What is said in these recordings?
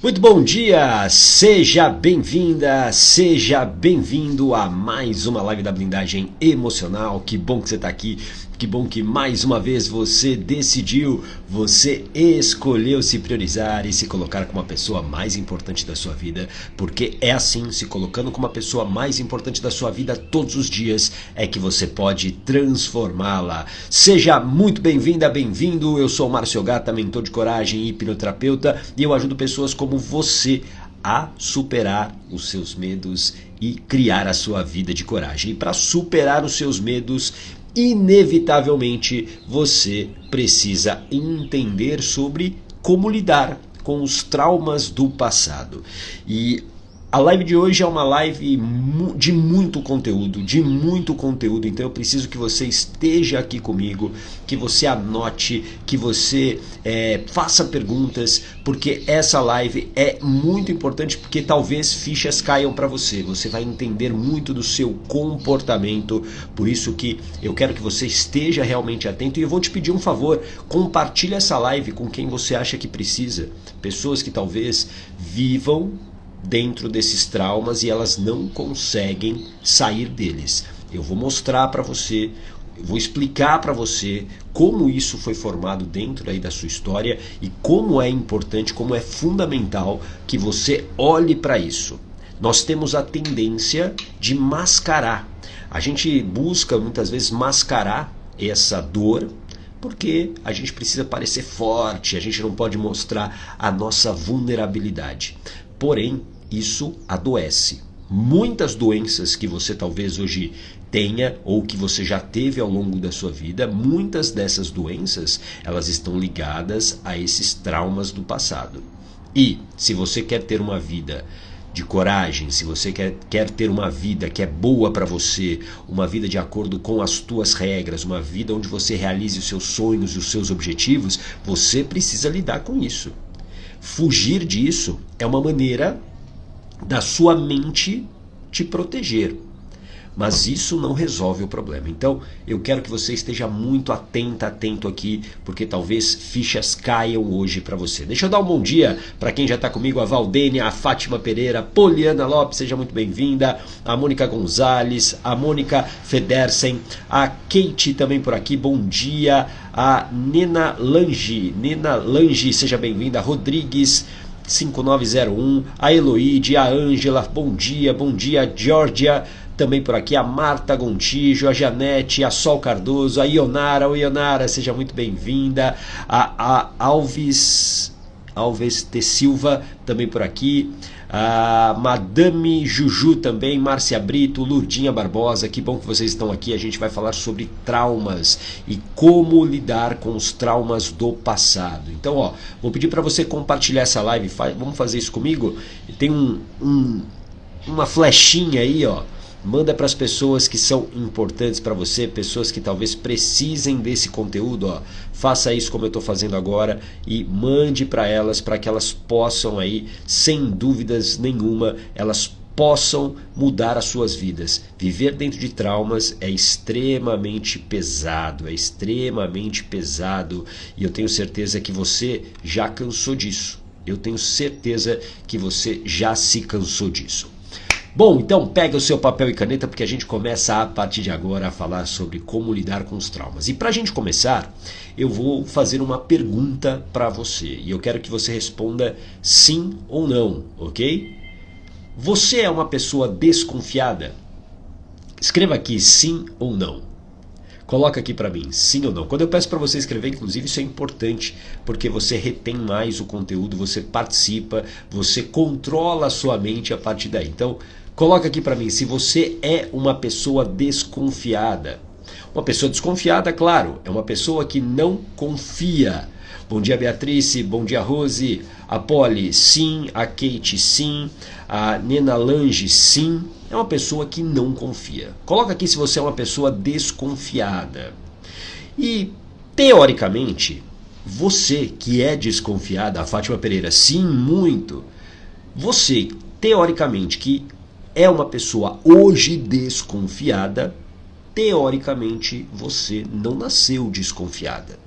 Muito bom dia, seja bem-vinda, seja bem-vindo a mais uma live da blindagem emocional. Que bom que você está aqui, que bom que mais uma vez você decidiu, você escolheu se priorizar e se colocar como a pessoa mais importante da sua vida, porque é assim, se colocando como a pessoa mais importante da sua vida todos os dias, é que você pode transformá-la. Seja muito bem-vinda, bem-vindo, eu sou o Márcio Gata, mentor de coragem e hipnoterapeuta, e eu ajudo pessoas como você a superar os seus medos e criar a sua vida de coragem. E para superar os seus medos, inevitavelmente você precisa entender sobre como lidar com os traumas do passado. E a live de hoje é uma live de muito conteúdo, então eu preciso que você esteja aqui comigo, que você anote, que você faça perguntas, porque essa live é muito importante, porque talvez fichas caiam para você, você vai entender muito do seu comportamento, por isso que eu quero que você esteja realmente atento, e eu vou te pedir um favor, compartilhe essa live com quem você acha que precisa, pessoas que talvez vivam dentro desses traumas e elas não conseguem sair deles. Eu vou mostrar para você, eu vou explicar para você como isso foi formado dentro aí da sua história e como é importante, como é fundamental que você olhe para isso. Nós temos a tendência de mascarar. A gente busca muitas vezes mascarar essa dor, porque a gente precisa parecer forte, a gente não pode mostrar a nossa vulnerabilidade. Porém, isso adoece. Muitas doenças que você talvez hoje tenha ou que você já teve ao longo da sua vida, muitas dessas doenças, elas estão ligadas a esses traumas do passado. E se você quer ter uma vida de coragem, se você quer ter uma vida que é boa para você, uma vida de acordo com as tuas regras, uma vida onde você realize os seus sonhos e os seus objetivos, você precisa lidar com isso. Fugir disso é uma maneira da sua mente te proteger, mas isso não resolve o problema. Então eu quero que você esteja muito atento aqui, porque talvez fichas caiam hoje para você. Deixa eu dar um bom dia para quem já está comigo, a Valdênia, a Fátima Pereira, Poliana Lopes, seja muito bem-vinda, a Mônica Gonzalez, a Mônica Federsen, a Kate também por aqui, bom dia, a Nena Lange, seja bem-vinda, Rodrigues 5901, a Eloide, a Ângela, bom dia, a Georgia, também por aqui, a Marta Gontijo, a Janete, a Sol Cardoso, a Ionara, seja muito bem-vinda, a Alves T. Silva, também por aqui, a Madame Juju também, Márcia Brito, Lurdinha Barbosa, que bom que vocês estão aqui, a gente vai falar sobre traumas e como lidar com os traumas do passado. Então, vou pedir para você compartilhar essa live, vamos fazer isso comigo? Tem uma flechinha aí, manda para as pessoas que são importantes para você, pessoas que talvez precisem desse conteúdo, faça isso como eu estou fazendo agora e mande para elas, para que elas possam aí, sem dúvidas nenhuma, elas possam mudar as suas vidas. Viver dentro de traumas é extremamente pesado, e eu tenho certeza que você já cansou disso. Eu tenho certeza que você já se cansou disso. Bom, então pega o seu papel e caneta, porque a gente começa a partir de agora a falar sobre como lidar com os traumas. E para a gente começar, eu vou fazer uma pergunta para você. E eu quero que você responda sim ou não, ok? Você é uma pessoa desconfiada? Escreva aqui sim ou não. Coloca aqui para mim, sim ou não. Quando eu peço para você escrever, inclusive, isso é importante, porque você retém mais o conteúdo, você participa, você controla a sua mente a partir daí. Então, coloca aqui para mim se você é uma pessoa desconfiada. Uma pessoa desconfiada, claro, é uma pessoa que não confia. Bom dia, Beatriz, bom dia, Rose, a Polly, sim, a Kate, sim, a Nena Lange, sim. É uma pessoa que não confia. Coloca aqui se você é uma pessoa desconfiada. E, teoricamente, você que é desconfiada, a Fátima Pereira, sim, muito. Você, teoricamente, que é uma pessoa hoje desconfiada, teoricamente você não nasceu desconfiada.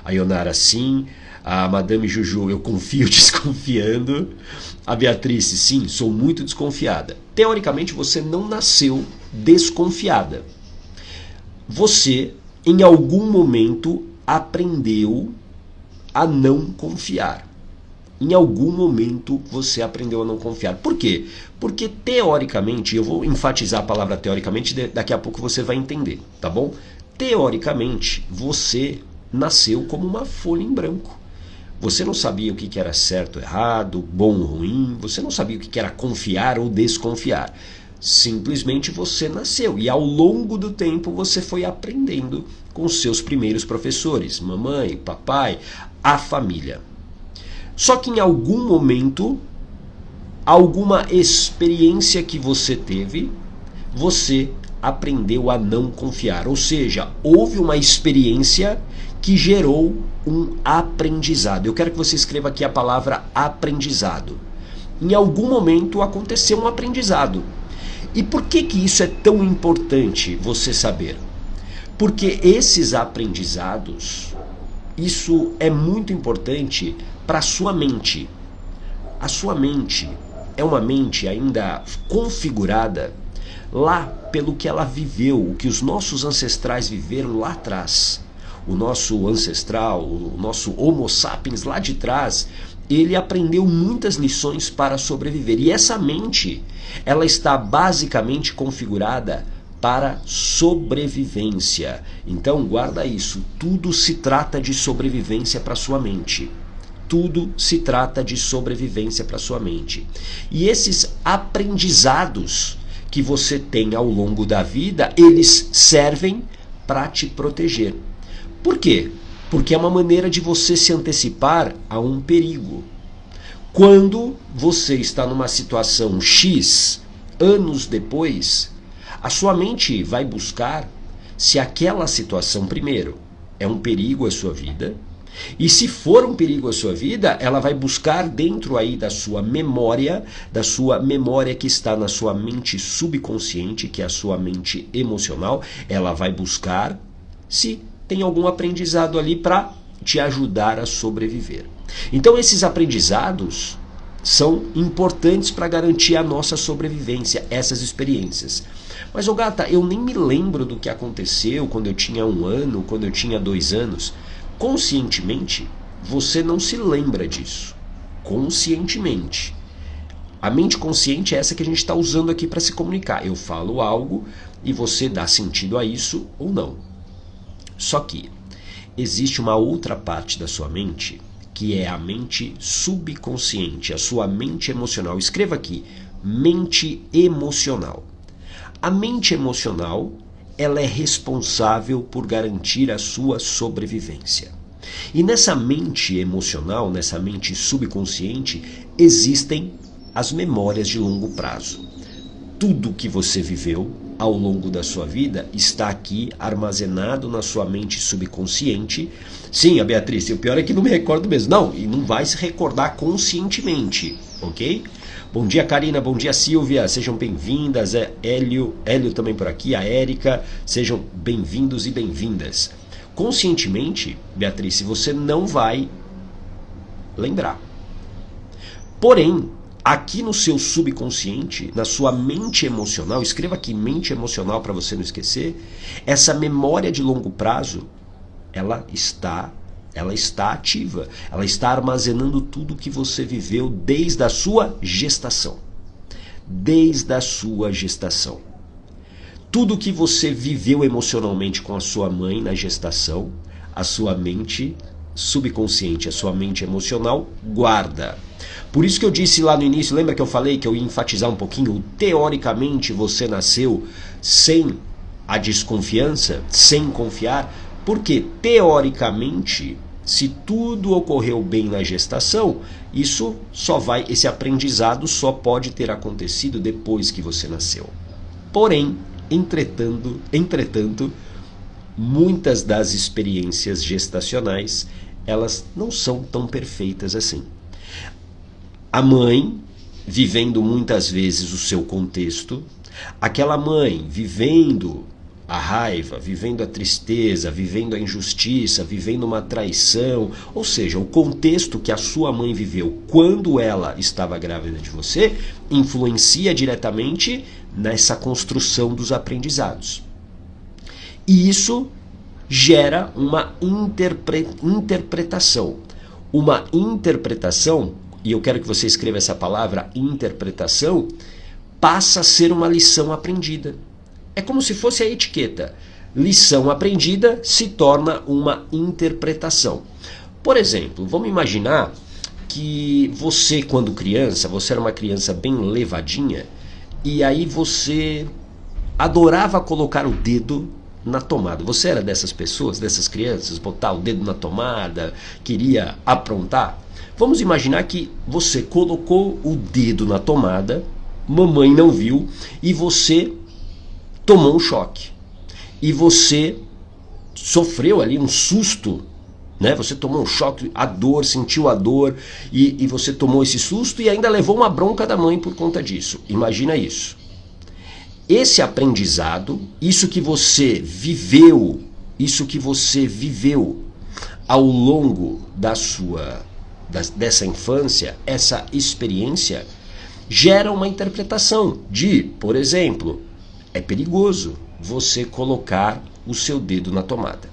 A Ionara sim, A Madame Juju, eu confio desconfiando. A Beatriz, sim, sou muito desconfiada. Teoricamente, você não nasceu desconfiada. Você, em algum momento, aprendeu a não confiar. Em algum momento você aprendeu a não confiar. Por quê? Porque teoricamente, eu vou enfatizar a palavra teoricamente, daqui a pouco você vai entender, tá bom? Teoricamente, você nasceu como uma folha em branco. Você não sabia o que era certo ou errado, bom ou ruim, você não sabia o que era confiar ou desconfiar. Simplesmente você nasceu e ao longo do tempo você foi aprendendo com os seus primeiros professores, mamãe, papai, a família. Só que em algum momento, alguma experiência que você teve, você aprendeu a não confiar. Ou seja, houve uma experiência que gerou um aprendizado. Eu quero que você escreva aqui a palavra aprendizado. Em algum momento aconteceu um aprendizado. E por que isso é tão importante você saber? Porque esses aprendizados, isso é muito importante para a sua mente. A sua mente é uma mente ainda configurada lá pelo que ela viveu, o que os nossos ancestrais viveram lá atrás. O nosso ancestral, o nosso Homo sapiens lá de trás, ele aprendeu muitas lições para sobreviver. E essa mente, ela está basicamente configurada para sobrevivência. Então guarda isso, tudo se trata de sobrevivência para sua mente. Tudo se trata de sobrevivência para sua mente. E esses aprendizados que você tem ao longo da vida, eles servem para te proteger. Por quê? Porque é uma maneira de você se antecipar a um perigo. Quando você está numa situação X, anos depois, a sua mente vai buscar se aquela situação, primeiro, é um perigo à sua vida, e se for um perigo à sua vida, ela vai buscar dentro aí da sua memória que está na sua mente subconsciente, que é a sua mente emocional, ela vai buscar se tem algum aprendizado ali para te ajudar a sobreviver. Então esses aprendizados são importantes para garantir a nossa sobrevivência, essas experiências. Mas, ô gata, eu nem me lembro do que aconteceu quando eu tinha 1 ano, quando eu tinha 2 anos. Conscientemente, você não se lembra disso. Conscientemente. A mente consciente é essa que a gente está usando aqui para se comunicar. Eu falo algo e você dá sentido a isso ou não. Só que existe uma outra parte da sua mente, que é a mente subconsciente, a sua mente emocional. Escreva aqui, mente emocional. A mente emocional, ela é responsável por garantir a sua sobrevivência. E nessa mente emocional, nessa mente subconsciente, existem as memórias de longo prazo. Tudo que você viveu ao longo da sua vida está aqui armazenado na sua mente subconsciente. Sim, a Beatriz, o pior é que não me recordo mesmo. Não, e não vai se recordar conscientemente, ok? Bom dia, Karina, bom dia, Silvia, sejam bem-vindas, Hélio também por aqui, a Érica, sejam bem-vindos e bem-vindas. Conscientemente, Beatriz, você não vai lembrar. Porém, aqui no seu subconsciente, na sua mente emocional, escreva aqui mente emocional para você não esquecer, essa memória de longo prazo, ela está ativa, ela está armazenando tudo que você viveu desde a sua gestação. Desde a sua gestação. Tudo que você viveu emocionalmente com a sua mãe na gestação, a sua mente subconsciente, a sua mente emocional guarda. Por isso que eu disse lá no início, lembra que eu falei que eu ia enfatizar um pouquinho, teoricamente você nasceu sem a desconfiança, sem confiar, porque teoricamente, se tudo ocorreu bem na gestação, esse aprendizado só pode ter acontecido depois que você nasceu. Porém, entretanto, muitas das experiências gestacionais, elas não são tão perfeitas assim. A mãe, vivendo muitas vezes o seu contexto, aquela mãe vivendo a raiva, vivendo a tristeza, vivendo a injustiça, vivendo uma traição, ou seja, o contexto que a sua mãe viveu quando ela estava grávida de você, influencia diretamente nessa construção dos aprendizados. E isso gera uma interpretação. Uma interpretação, e eu quero que você escreva essa palavra, interpretação, passa a ser uma lição aprendida. É como se fosse a etiqueta. Lição aprendida se torna uma interpretação. Por exemplo, vamos imaginar que você, quando criança, você era uma criança bem levadinha, e aí você adorava colocar o dedo na tomada. Você era dessas pessoas, dessas crianças, botar o dedo na tomada, queria aprontar? Vamos imaginar que você colocou o dedo na tomada, mamãe não viu, e você tomou um choque. E você sofreu ali um susto, né? Você tomou um choque, a dor, sentiu a dor, e você tomou esse susto e ainda levou uma bronca da mãe por conta disso. Imagina isso. Esse aprendizado, isso que você viveu ao longo dessa infância, essa experiência, gera uma interpretação de, por exemplo, é perigoso você colocar o seu dedo na tomada.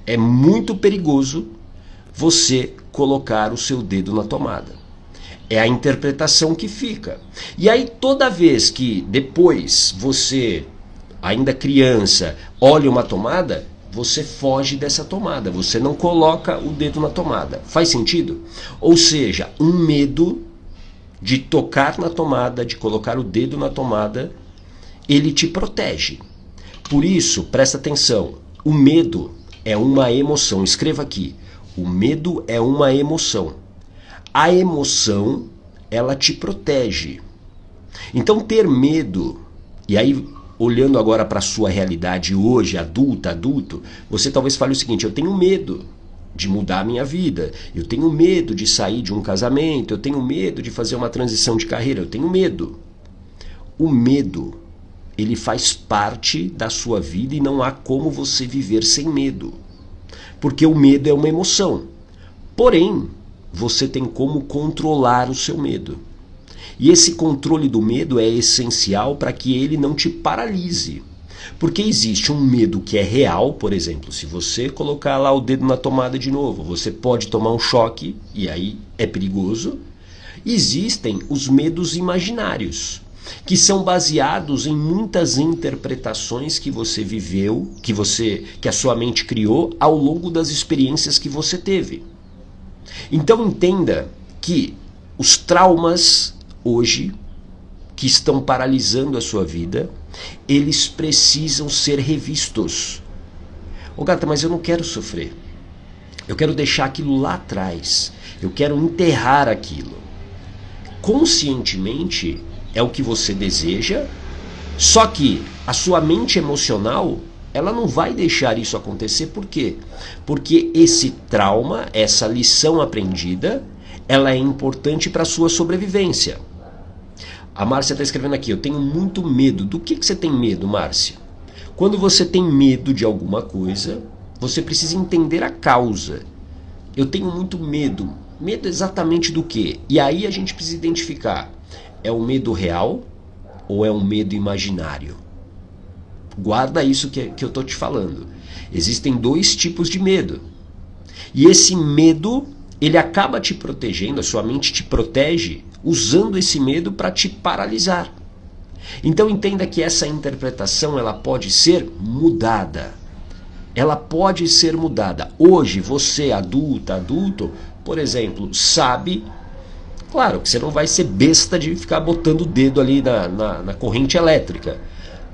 É muito perigoso você colocar o seu dedo na tomada. É a interpretação que fica. E aí toda vez que depois você, ainda criança, olha uma tomada, você foge dessa tomada, você não coloca o dedo na tomada. Faz sentido? Ou seja, um medo de tocar na tomada, de colocar o dedo na tomada, ele te protege. Por isso, presta atenção, o medo é uma emoção. Escreva aqui, o medo é uma emoção. A emoção, ela te protege. Então ter medo, e aí olhando agora para a sua realidade hoje, adulto, você talvez fale o seguinte: eu tenho medo de mudar a minha vida, eu tenho medo de sair de um casamento, eu tenho medo de fazer uma transição de carreira, eu tenho medo. O medo, ele faz parte da sua vida e não há como você viver sem medo. Porque o medo é uma emoção. Porém, você tem como controlar o seu medo. E esse controle do medo é essencial para que ele não te paralise. Porque existe um medo que é real, por exemplo, se você colocar lá o dedo na tomada de novo, você pode tomar um choque, e aí é perigoso. Existem os medos imaginários, que são baseados em muitas interpretações que você viveu, que a sua mente criou ao longo das experiências que você teve. Então entenda que os traumas hoje, que estão paralisando a sua vida, eles precisam ser revistos. Ô gata, mas eu não quero sofrer. Eu quero deixar aquilo lá atrás. Eu quero enterrar aquilo. Conscientemente é o que você deseja, só que a sua mente emocional, ela não vai deixar isso acontecer. Por quê? Porque esse trauma, essa lição aprendida, ela é importante para a sua sobrevivência. A Márcia está escrevendo aqui, eu tenho muito medo. Do que você tem medo, Márcia? Quando você tem medo de alguma coisa, você precisa entender a causa. Eu tenho muito medo. Medo exatamente do quê? E aí a gente precisa identificar, é um medo real ou é um medo imaginário? Guarda isso que eu estou te falando. Existem dois tipos de medo. E esse medo, ele acaba te protegendo, a sua mente te protege, usando esse medo para te paralisar. Então entenda que essa interpretação, ela pode ser mudada. Ela pode ser mudada. Hoje, você, adulto, por exemplo, sabe, claro que você não vai ser besta de ficar botando o dedo ali na corrente elétrica.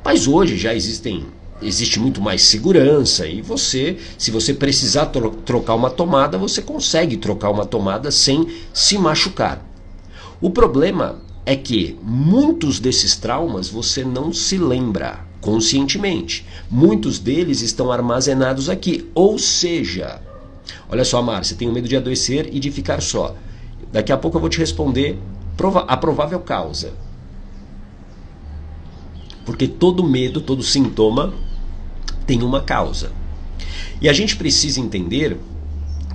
Mas hoje já existe muito mais segurança e você, se você precisar trocar uma tomada, você consegue trocar uma tomada sem se machucar. O problema é que muitos desses traumas você não se lembra conscientemente. Muitos deles estão armazenados aqui. Ou seja, olha só, Márcia, tenho medo de adoecer e de ficar só. Daqui a pouco eu vou te responder a provável causa. Porque todo medo, todo sintoma tem uma causa. E a gente precisa entender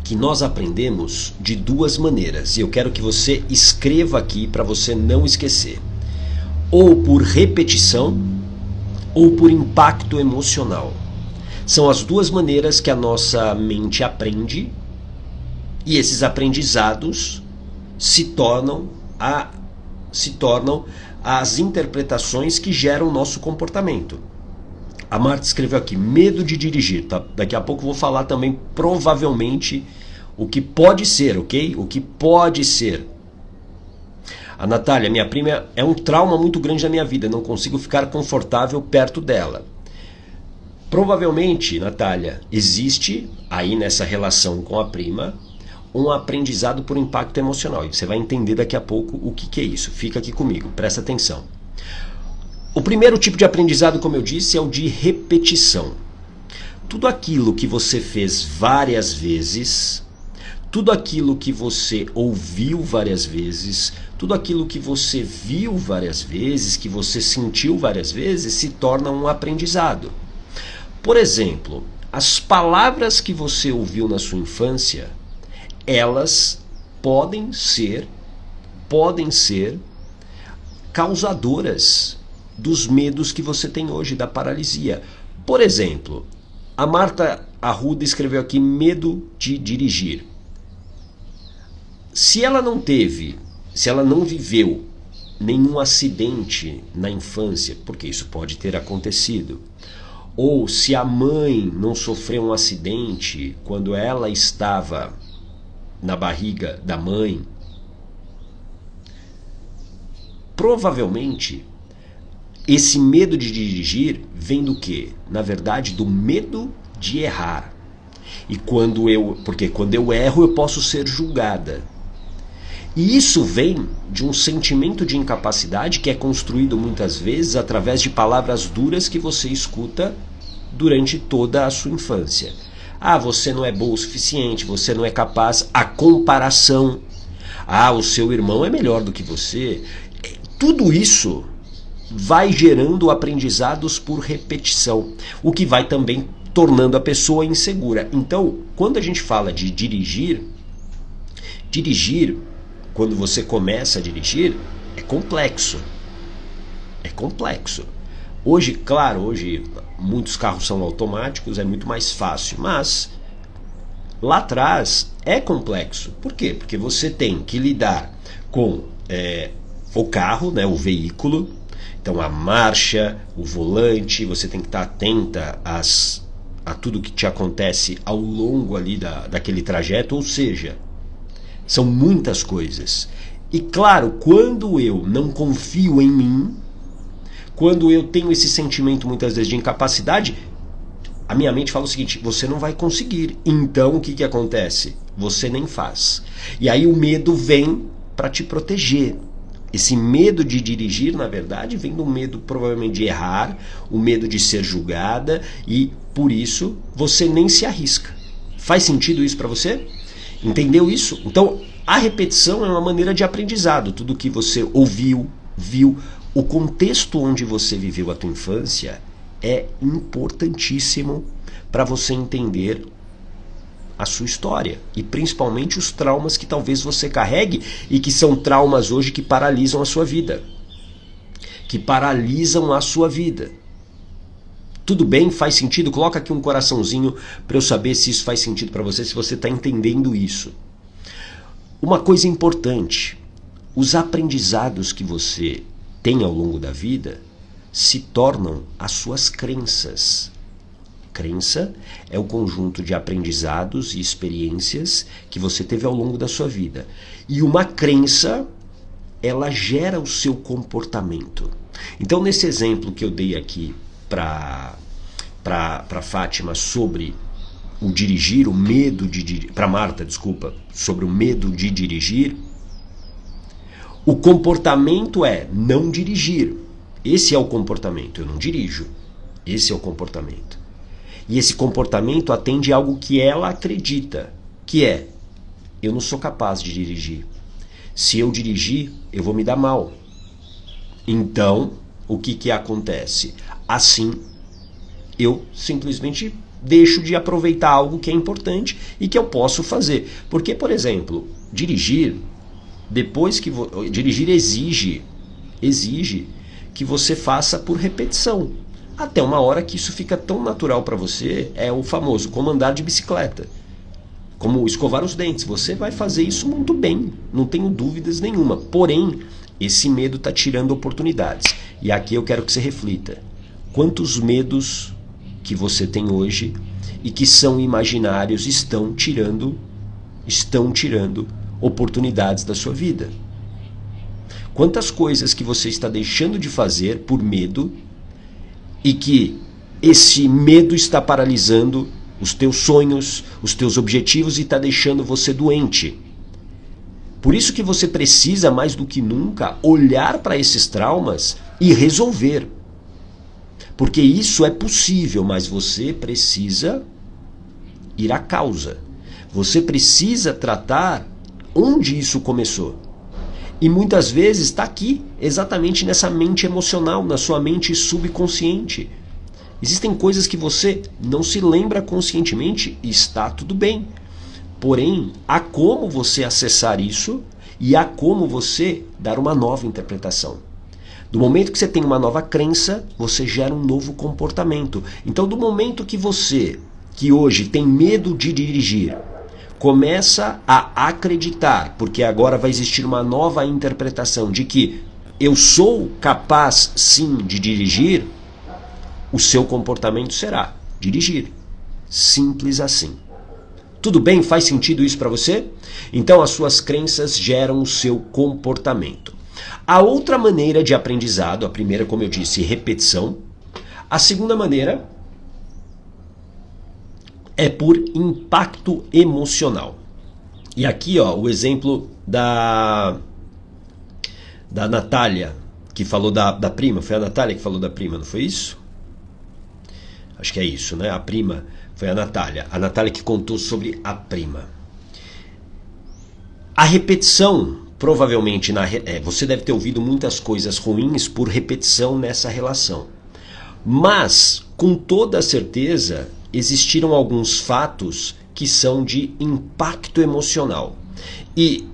que nós aprendemos de duas maneiras. E eu quero que você escreva aqui para você não esquecer. Ou por repetição, ou por impacto emocional. São as duas maneiras que a nossa mente aprende, e esses aprendizados se tornam as interpretações que geram o nosso comportamento. A Marta escreveu aqui, medo de dirigir. Tá? Daqui a pouco eu vou falar também, provavelmente, o que pode ser, ok? O que pode ser. A Natália, minha prima, é um trauma muito grande na minha vida. Não consigo ficar confortável perto dela. Provavelmente, Natália, existe aí nessa relação com a prima um aprendizado por impacto emocional. E você vai entender daqui a pouco o que é isso. Fica aqui comigo, presta atenção. O primeiro tipo de aprendizado, como eu disse, é o de repetição. Tudo aquilo que você fez várias vezes, tudo aquilo que você ouviu várias vezes, tudo aquilo que você viu várias vezes, que você sentiu várias vezes, se torna um aprendizado. Por exemplo, as palavras que você ouviu na sua infância, elas podem ser causadoras dos medos que você tem hoje, da paralisia. Por exemplo, a Marta Arruda escreveu aqui medo de dirigir. Se ela não viveu nenhum acidente na infância, porque isso pode ter acontecido, ou se a mãe não sofreu um acidente quando ela estava na barriga da mãe, provavelmente esse medo de dirigir vem do quê? Na verdade, do medo de errar. Porque quando eu erro, eu posso ser julgada. E isso vem de um sentimento de incapacidade que é construído muitas vezes através de palavras duras que você escuta durante toda a sua infância. Ah, você não é bom o suficiente, você não é capaz. A comparação. Ah, o seu irmão é melhor do que você. Tudo isso vai gerando aprendizados por repetição, o que vai também tornando a pessoa insegura. Então, quando a gente fala de dirigir, quando você começa a dirigir, é complexo. É complexo. Hoje, claro, muitos carros são automáticos, é muito mais fácil, mas lá atrás é complexo. Por quê? Porque você tem que lidar com o carro, né, o veículo. Então a marcha, o volante, você tem que estar atenta a tudo que te acontece ao longo ali daquele trajeto, ou seja, são muitas coisas. E claro, quando eu não confio em mim, quando eu tenho esse sentimento muitas vezes de incapacidade, a minha mente fala o seguinte, você não vai conseguir. Então o que acontece? Você nem faz. E aí o medo vem para te proteger. Esse medo de dirigir, na verdade, vem do medo provavelmente de errar, o medo de ser julgada, e por isso você nem se arrisca. Faz sentido isso para você? Entendeu isso? Então, a repetição é uma maneira de aprendizado. Tudo que você ouviu, viu, o contexto onde você viveu a tua infância é importantíssimo para você entender a sua história e principalmente os traumas que talvez você carregue e que são traumas hoje que paralisam a sua vida. Tudo bem? Faz sentido? Coloca aqui um coraçãozinho para eu saber se isso faz sentido para você, se você está entendendo isso. Uma coisa importante, os aprendizados que você tem ao longo da vida se tornam as suas crenças. Crença é o conjunto de aprendizados e experiências que você teve ao longo da sua vida. E uma crença, ela gera o seu comportamento. Então, nesse exemplo que eu dei aqui para Fátima sobre o dirigir, o medo de dirigir, para Marta, desculpa, sobre o medo de dirigir, o comportamento é não dirigir. Esse é o comportamento, eu não dirijo. Esse é o comportamento. E esse comportamento atende a algo que ela acredita, que é, eu não sou capaz de dirigir. Se eu dirigir, eu vou me dar mal. Então, o que acontece? Assim, eu simplesmente deixo de aproveitar algo que é importante e que eu posso fazer. Porque, por exemplo, dirigir, dirigir exige que você faça por repetição. Até uma hora que isso fica tão natural para você, é o famoso como andar de bicicleta. Como escovar os dentes, você vai fazer isso muito bem, não tenho dúvidas nenhuma. Porém, esse medo está tirando oportunidades. E aqui eu quero que você reflita. Quantos medos que você tem hoje e que são imaginários estão tirando oportunidades da sua vida? Quantas coisas que você está deixando de fazer por medo e que esse medo está paralisando os teus sonhos, os teus objetivos e está deixando você doente? Por isso que você precisa, mais do que nunca, olhar para esses traumas e resolver. Porque isso é possível, mas você precisa ir à causa. Você precisa tratar onde isso começou. E muitas vezes está aqui, exatamente nessa mente emocional, na sua mente subconsciente. Existem coisas que você não se lembra conscientemente e está tudo bem. Porém, há como você acessar isso e há como você dar uma nova interpretação. Do momento que você tem uma nova crença, você gera um novo comportamento. Então, do momento que você, que hoje tem medo de dirigir, começa a acreditar, porque agora vai existir uma nova interpretação de que eu sou capaz sim de dirigir, o seu comportamento será dirigir. Simples assim. Tudo bem? Faz sentido isso para você? Então as suas crenças geram o seu comportamento. A outra maneira de aprendizado, a primeira, como eu disse, repetição. A segunda maneira é por impacto emocional. E aqui, ó, o exemplo da Natália, que falou da prima. Foi a Natália que falou da prima, não foi isso? Acho que é isso, né? A prima foi a Natália. A Natália que contou sobre a prima. A repetição, provavelmente, você deve ter ouvido muitas coisas ruins por repetição nessa relação. Mas, com toda certeza, existiram alguns fatos que são de impacto emocional. E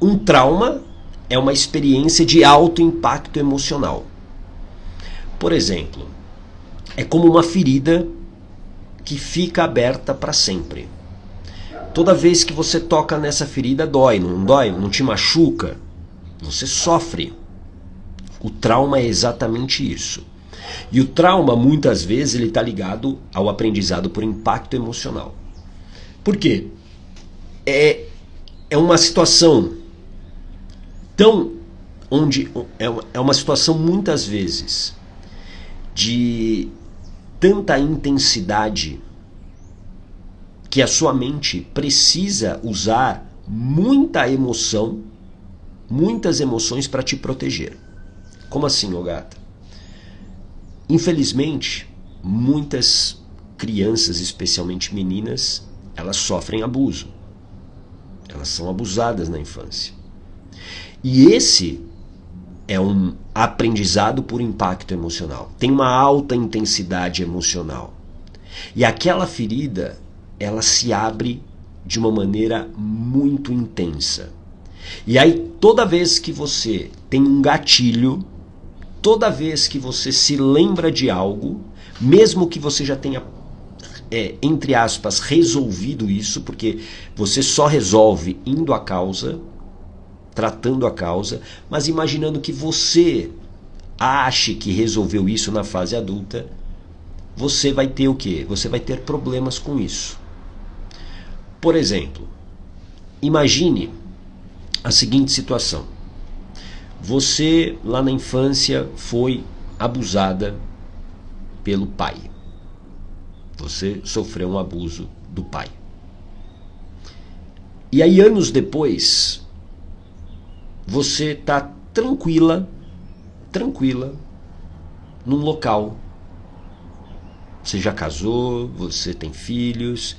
um trauma é uma experiência de alto impacto emocional. Por exemplo, é como uma ferida que fica aberta para sempre. Toda vez que você toca nessa ferida, dói, não dói? Não te machuca? Você sofre. O trauma é exatamente isso. E o trauma, muitas vezes, ele está ligado ao aprendizado por impacto emocional. Por quê? É uma situação é uma situação, muitas vezes, de tanta intensidade que a sua mente precisa usar muita emoção, muitas emoções para te proteger. Como assim, ô gata? Infelizmente, muitas crianças, especialmente meninas, elas sofrem abuso. Elas são abusadas na infância. E esse é um aprendizado por impacto emocional. Tem uma alta intensidade emocional. E aquela ferida, ela se abre de uma maneira muito intensa. E aí, toda vez que você tem um gatilho, toda vez que você se lembra de algo, mesmo que você já tenha, entre aspas, resolvido isso, porque você só resolve indo à causa, tratando a causa, mas imaginando que você ache que resolveu isso na fase adulta, você vai ter o quê? Você vai ter problemas com isso. Por exemplo, imagine a seguinte situação. Você, lá na infância, foi abusada pelo pai. Você sofreu um abuso do pai. E aí, anos depois, você está tranquila, num local. Você já casou, você tem filhos,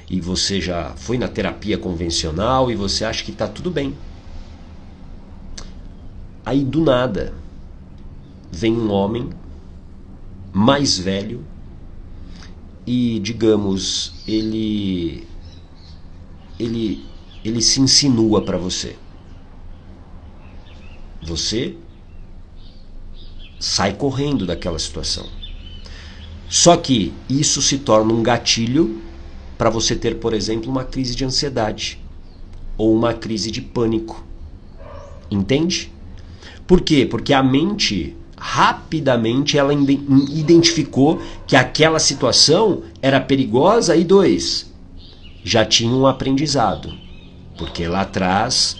e você já foi na terapia convencional, e você acha que está tudo bem. Aí, do nada, vem um homem mais velho e, digamos, ele se insinua para você. Você sai correndo daquela situação. Só que isso se torna um gatilho para você ter, por exemplo, uma crise de ansiedade ou uma crise de pânico. Entende? Por quê? Porque a mente, rapidamente, ela identificou que aquela situação era perigosa e já tinha um aprendizado. Porque lá atrás,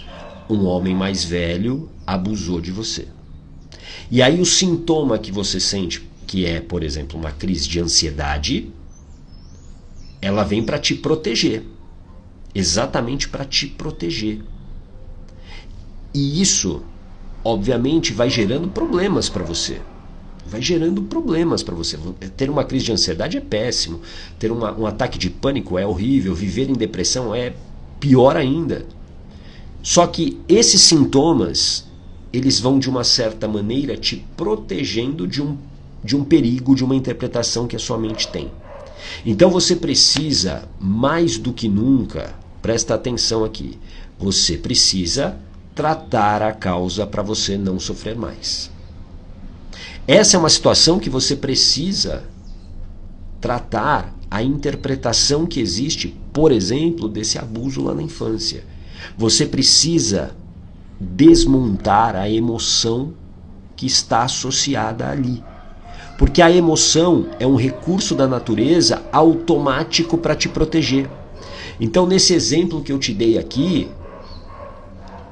um homem mais velho abusou de você. E aí o sintoma que você sente, que é, por exemplo, uma crise de ansiedade, ela vem para te proteger. Exatamente para te proteger. E isso, obviamente, vai gerando problemas para você. Vai gerando problemas para você. Ter uma crise de ansiedade é péssimo. Ter um ataque de pânico é horrível. Viver em depressão é pior ainda. Só que esses sintomas, eles vão de uma certa maneira te protegendo de um perigo, de uma interpretação que a sua mente tem. Então você precisa, mais do que nunca, presta atenção aqui, você precisa tratar a causa para você não sofrer mais. Essa é uma situação que você precisa tratar a interpretação que existe, por exemplo, desse abuso lá na infância. Você precisa desmontar a emoção que está associada ali. Porque a emoção é um recurso da natureza automático para te proteger. Então, nesse exemplo que eu te dei aqui,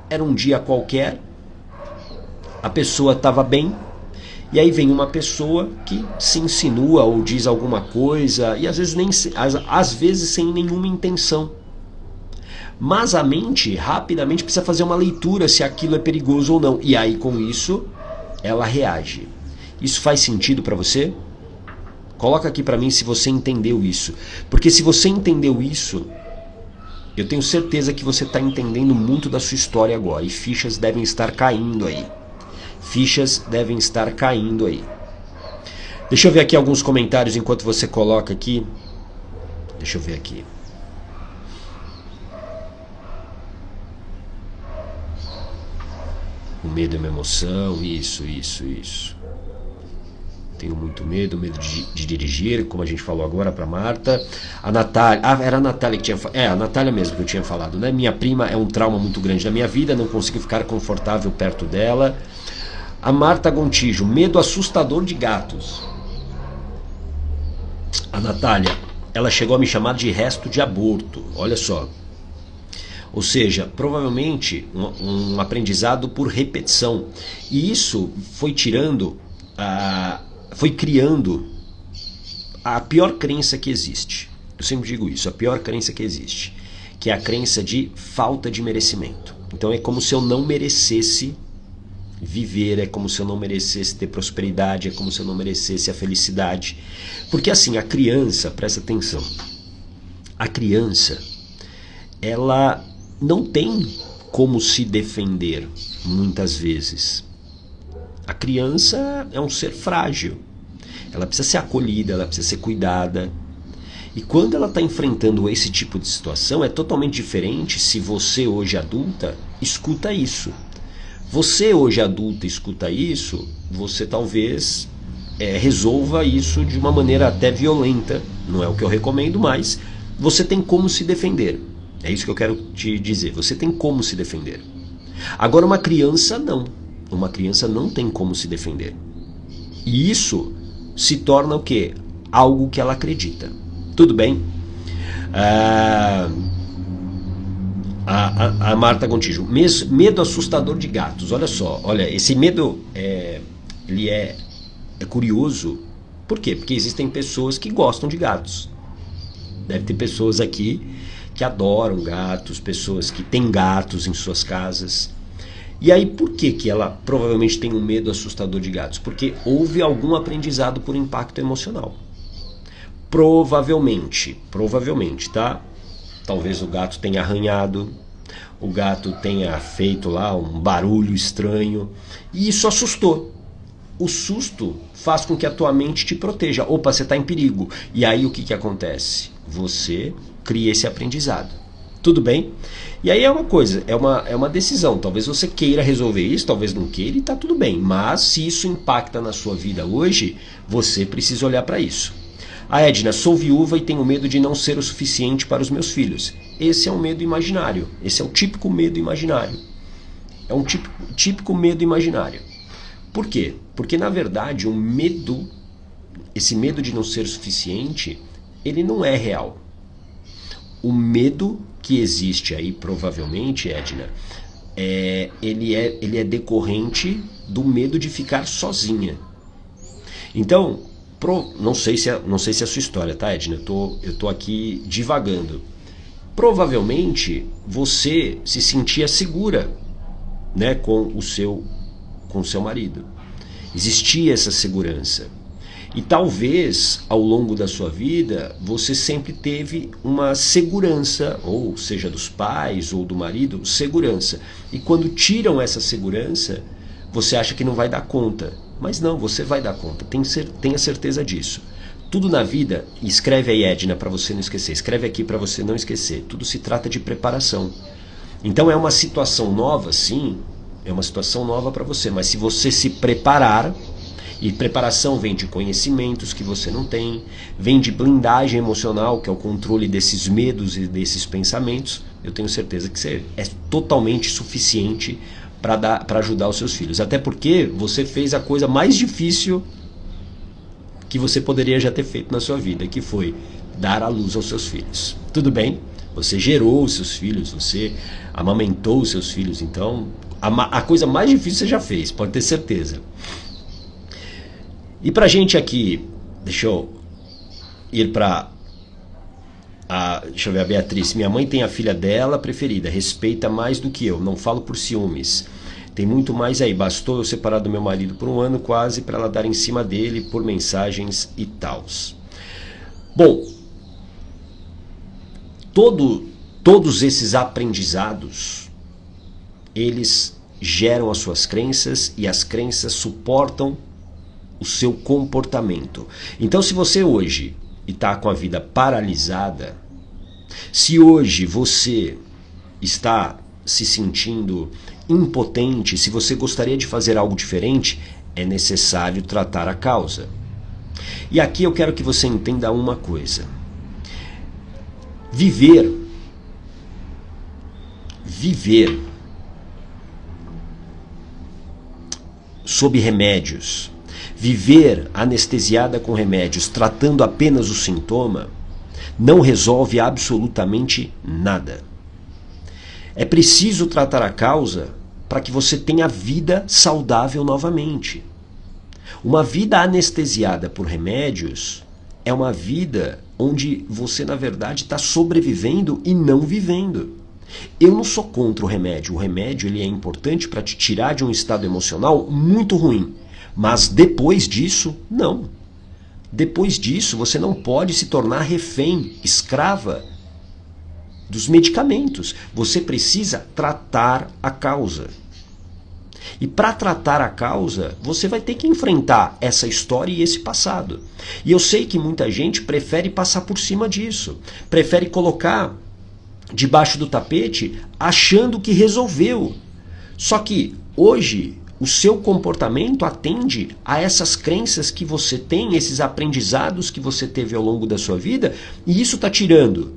era um dia qualquer, a pessoa estava bem, e aí vem uma pessoa que se insinua ou diz alguma coisa, e às vezes sem nenhuma intenção. Mas a mente rapidamente precisa fazer uma leitura se aquilo é perigoso ou não. E aí com isso ela reage. Isso faz sentido para você? Coloca aqui para mim se você entendeu isso. Porque se você entendeu isso, eu tenho certeza que você está entendendo muito da sua história agora. E fichas devem estar caindo aí. Fichas devem estar caindo aí. Deixa eu ver aqui alguns comentários enquanto você coloca aqui. Deixa eu ver aqui. O medo é uma emoção, isso. Tenho muito medo de dirigir, como a gente falou agora para Marta. A Natália, era a Natália que tinha falado. A Natália mesmo que eu tinha falado, né? Minha prima é um trauma muito grande na minha vida, não consigo ficar confortável perto dela. A Marta Gontijo, medo assustador de gatos. A Natália, ela chegou a me chamar de resto de aborto, olha só. Ou seja, provavelmente um aprendizado por repetição. E isso foi criando a pior crença que existe. Eu sempre digo isso, a pior crença que existe, que é a crença de falta de merecimento. Então é como se eu não merecesse viver, é como se eu não merecesse ter prosperidade, é como se eu não merecesse a felicidade. Porque assim, a criança, presta atenção, a criança, ela não tem como se defender muitas vezes. A criança é um ser frágil. Ela precisa ser acolhida, ela precisa ser cuidada. E quando ela está enfrentando esse tipo de situação, é totalmente diferente se você hoje adulta escuta isso. Você hoje adulta escuta isso, você talvez resolva isso de uma maneira até violenta. Não é o que eu recomendo, mas você tem como se defender. É isso que eu quero te dizer. Você tem como se defender. Agora uma criança não. Uma criança não tem como se defender. E isso se torna o quê? Algo que ela acredita. Tudo bem? A Marta Gontijo. Medo assustador de gatos. Olha só. Olha, esse medo ele é curioso. Por quê? Porque existem pessoas que gostam de gatos. Deve ter pessoas aqui que adoram gatos, pessoas que têm gatos em suas casas. E aí por que ela provavelmente tem um medo assustador de gatos? Porque houve algum aprendizado por impacto emocional. Provavelmente, tá? Talvez o gato tenha arranhado, o gato tenha feito lá um barulho estranho, e isso assustou. o susto faz com que a tua mente te proteja. Opa, você está em perigo. E aí o que acontece? Você cria esse aprendizado. Tudo bem? E aí é uma coisa, é uma decisão. Talvez você queira resolver isso, talvez não queira e está tudo bem. Mas se isso impacta na sua vida hoje, você precisa olhar para isso. A Edna, sou viúva e tenho medo de não ser o suficiente para os meus filhos. Esse é um medo imaginário. Esse é o típico medo imaginário. É um típico medo imaginário. Por quê? Porque na verdade esse medo de não ser o suficiente, ele não é real. O medo que existe aí, provavelmente, Edna, ele é decorrente do medo de ficar sozinha. Então, não sei se é a sua história, tá, Edna? Eu tô aqui divagando. Provavelmente você se sentia segura, né, com o seu marido. Existia essa segurança. E talvez ao longo da sua vida você sempre teve uma segurança, ou seja, dos pais ou do marido, segurança. E quando tiram essa segurança, você acha que não vai dar conta. Mas não, você vai dar conta, tenha certeza disso. Tudo na vida, escreve aí, Edna, para você não esquecer, escreve aqui para você não esquecer, tudo se trata de preparação. Então é uma situação nova, sim, é uma situação nova para você, mas se você se preparar, e preparação vem de conhecimentos que você não tem, vem de blindagem emocional, que é o controle desses medos e desses pensamentos, eu tenho certeza que você é totalmente suficiente para ajudar os seus filhos. Até porque você fez a coisa mais difícil que você poderia já ter feito na sua vida, que foi dar à luz aos seus filhos. Tudo bem? Você gerou os seus filhos, você amamentou os seus filhos, então a coisa mais difícil você já fez, pode ter certeza. E pra gente aqui, deixa eu ir pra... deixa eu ver a Beatriz. Minha mãe tem a filha dela preferida, respeita mais do que eu, não falo por ciúmes. Tem muito mais aí, bastou eu separar do meu marido por 1 ano quase para ela dar em cima dele por mensagens e tals. Bom, todos esses aprendizados, eles geram as suas crenças e as crenças suportam o seu comportamento. Então, se você hoje está com a vida paralisada, se hoje você está se sentindo impotente, se você gostaria de fazer algo diferente, é necessário tratar a causa. E aqui eu quero que você entenda uma coisa. Viver sob remédios, viver anestesiada com remédios, tratando apenas o sintoma, não resolve absolutamente nada. É preciso tratar a causa para que você tenha vida saudável novamente. Uma vida anestesiada por remédios é uma vida onde você, na verdade, está sobrevivendo e não vivendo. Eu não sou contra o remédio. O remédio ele é importante para te tirar de um estado emocional muito ruim. Mas depois disso, não. Depois disso, você não pode se tornar refém, escrava dos medicamentos. Você precisa tratar a causa. E para tratar a causa, você vai ter que enfrentar essa história e esse passado. E eu sei que muita gente prefere passar por cima disso. Prefere colocar debaixo do tapete achando que resolveu. Só que hoje o seu comportamento atende a essas crenças que você tem, esses aprendizados que você teve ao longo da sua vida, e isso está tirando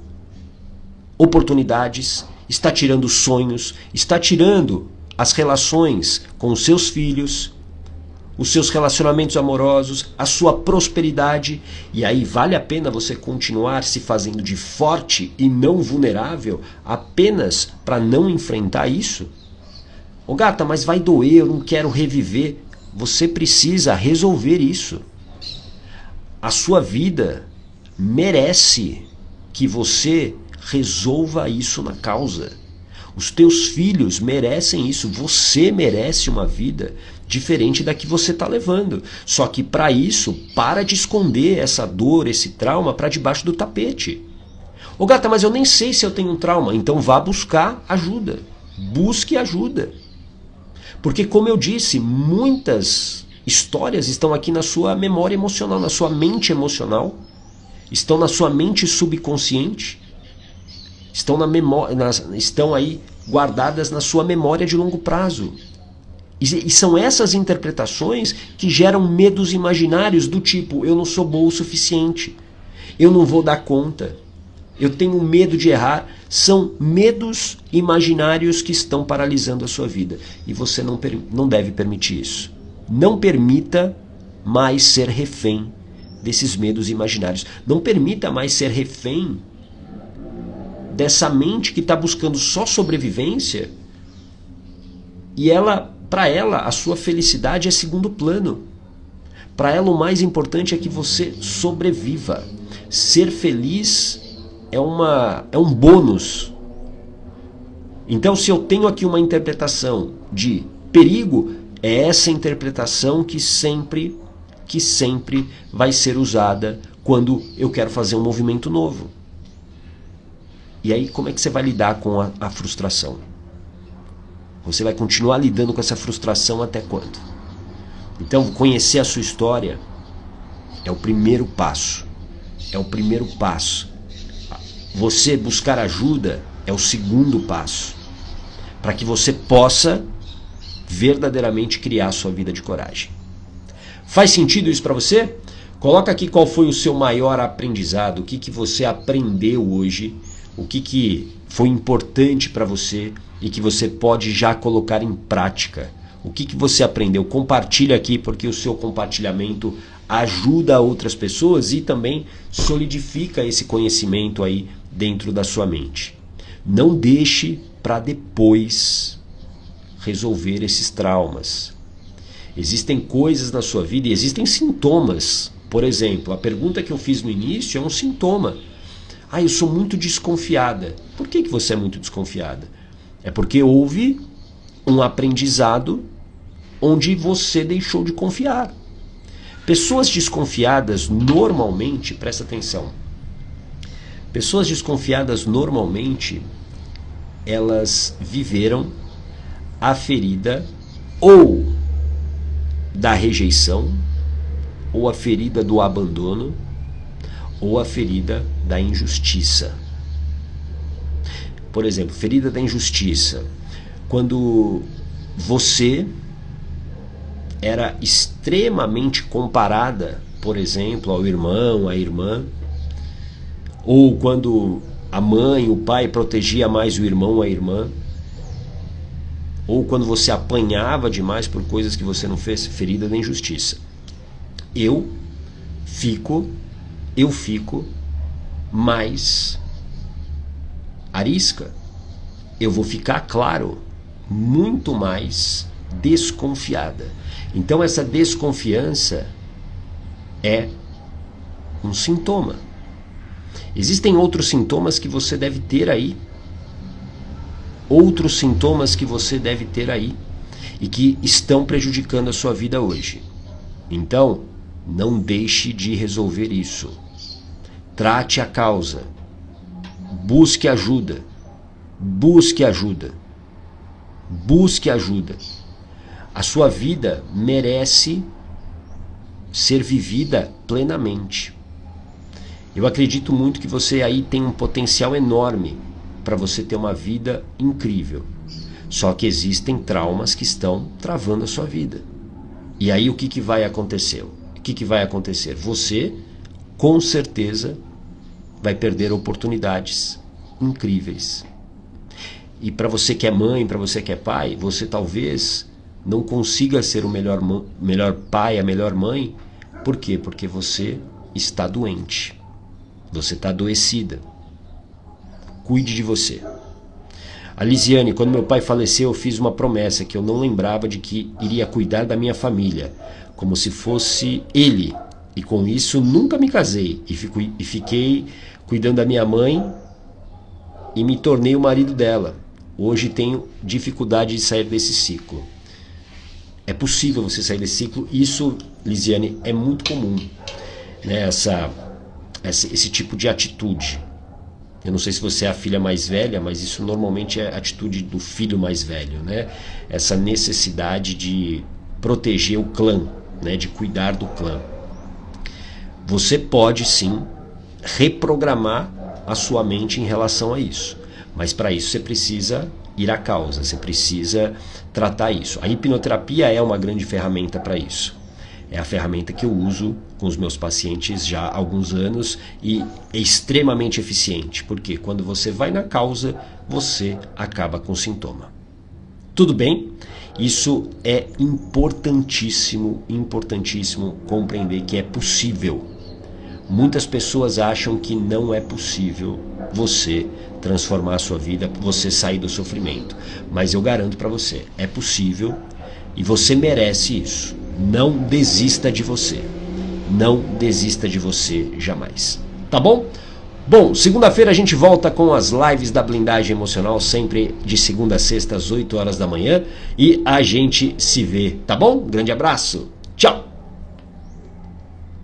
oportunidades, está tirando sonhos, está tirando as relações com os seus filhos, os seus relacionamentos amorosos, a sua prosperidade. E aí vale a pena você continuar se fazendo de forte e não vulnerável apenas para não enfrentar isso? Ô gata, mas vai doer, eu não quero reviver. Você precisa resolver isso. A sua vida merece que você resolva isso na causa. Os teus filhos merecem isso. Você merece uma vida diferente da que você está levando. Só que para isso, para de esconder essa dor, esse trauma para debaixo do tapete. Ô gata, mas eu nem sei se eu tenho um trauma. Então vá buscar ajuda. Busque ajuda. Porque, como eu disse, muitas Histórias estão aqui na sua memória emocional, na sua mente emocional, estão na sua mente subconsciente, estão estão aí guardadas na sua memória de longo prazo. E são essas interpretações que geram medos imaginários do tipo: eu não sou bom o suficiente, eu não vou dar conta, eu tenho medo de errar. São medos imaginários que estão paralisando a sua vida. E você não deve permitir isso. Não permita mais ser refém desses medos imaginários. Não permita mais ser refém dessa mente que está buscando só sobrevivência e para ela, a sua felicidade é segundo plano. Para ela, o mais importante é que você sobreviva. Ser feliz é um bônus. Então, se eu tenho aqui uma interpretação de perigo, é essa interpretação que sempre vai ser usada quando eu quero fazer um movimento novo. E aí, como é que você vai lidar com a frustração? Você vai continuar lidando com essa frustração até quando? Então, conhecer a sua história é o primeiro passo. É o primeiro passo. Você buscar ajuda é o segundo passo. Para que você possa verdadeiramente criar a sua vida de coragem. Faz sentido isso para você? Coloca aqui qual foi o seu maior aprendizado, o que você aprendeu hoje, o que foi importante para você e que você pode já colocar em prática. O que você aprendeu? Compartilha aqui, porque o seu compartilhamento ajuda outras pessoas e também solidifica esse conhecimento aí dentro da sua mente. Não deixe para depois resolver esses traumas. Existem coisas na sua vida e existem sintomas. Por exemplo, a pergunta que eu fiz no início é um sintoma. Eu sou muito desconfiada. Por que você é muito desconfiada? É porque houve um aprendizado onde você deixou de confiar. Pessoas desconfiadas normalmente, presta atenção, pessoas desconfiadas normalmente, elas viveram a ferida ou da rejeição, ou a ferida do abandono, ou a ferida da injustiça. Por exemplo, ferida da injustiça. Quando você era extremamente comparada, por exemplo, ao irmão, à irmã, ou quando a mãe, o pai protegia mais o irmão ou a irmã, ou quando você apanhava demais por coisas que você não fez, ferida da injustiça. Eu fico mais arisca. Eu vou ficar, claro, muito mais desconfiada. Então essa desconfiança é um sintoma. Existem outros sintomas que você deve ter aí. Outros sintomas que você deve ter aí e que estão prejudicando a sua vida hoje. Então, não deixe de resolver isso. Trate a causa. Busque ajuda. Busque ajuda. Busque ajuda. A sua vida merece ser vivida plenamente. Eu acredito muito que você aí tem um potencial enorme para você ter uma vida incrível. Só que existem traumas que estão travando a sua vida. E aí o que vai acontecer? O que vai acontecer? Você, com certeza, vai perder oportunidades incríveis. E para você que é mãe, para você que é pai, você talvez não consiga ser o melhor pai, a melhor mãe. Por quê? Porque você está doente. Você está adoecida. Cuide de você. A Lisiane: quando meu pai faleceu, eu fiz uma promessa que eu não lembrava de que iria cuidar da minha família, como se fosse ele. E com isso nunca me casei e fiquei cuidando da minha mãe e me tornei o marido dela. Hoje tenho dificuldade de sair desse ciclo. É possível você sair desse ciclo. Isso, Lisiane, é muito comum, né? Esse tipo de atitude. Eu não sei se você é a filha mais velha, mas isso normalmente é a atitude do filho mais velho, né? Essa necessidade de proteger o clã, né, de cuidar do clã. Você pode sim reprogramar a sua mente em relação a isso, mas para isso você precisa ir à causa, você precisa tratar isso. A hipnoterapia é uma grande ferramenta para isso. É a ferramenta que eu uso com os meus pacientes já há alguns anos e é extremamente eficiente, porque quando você vai na causa, você acaba com o sintoma. Tudo bem? Isso é importantíssimo, importantíssimo compreender que é possível. Muitas pessoas acham que não é possível você transformar a sua vida, você sair do sofrimento. Mas eu garanto para você, é possível e você merece isso. Não desista de você. Não desista de você jamais. Tá bom? Bom, segunda-feira a gente volta com as lives da Blindagem Emocional, sempre de segunda a sexta às 8 horas da manhã. E a gente se vê, tá bom? Grande abraço. Tchau!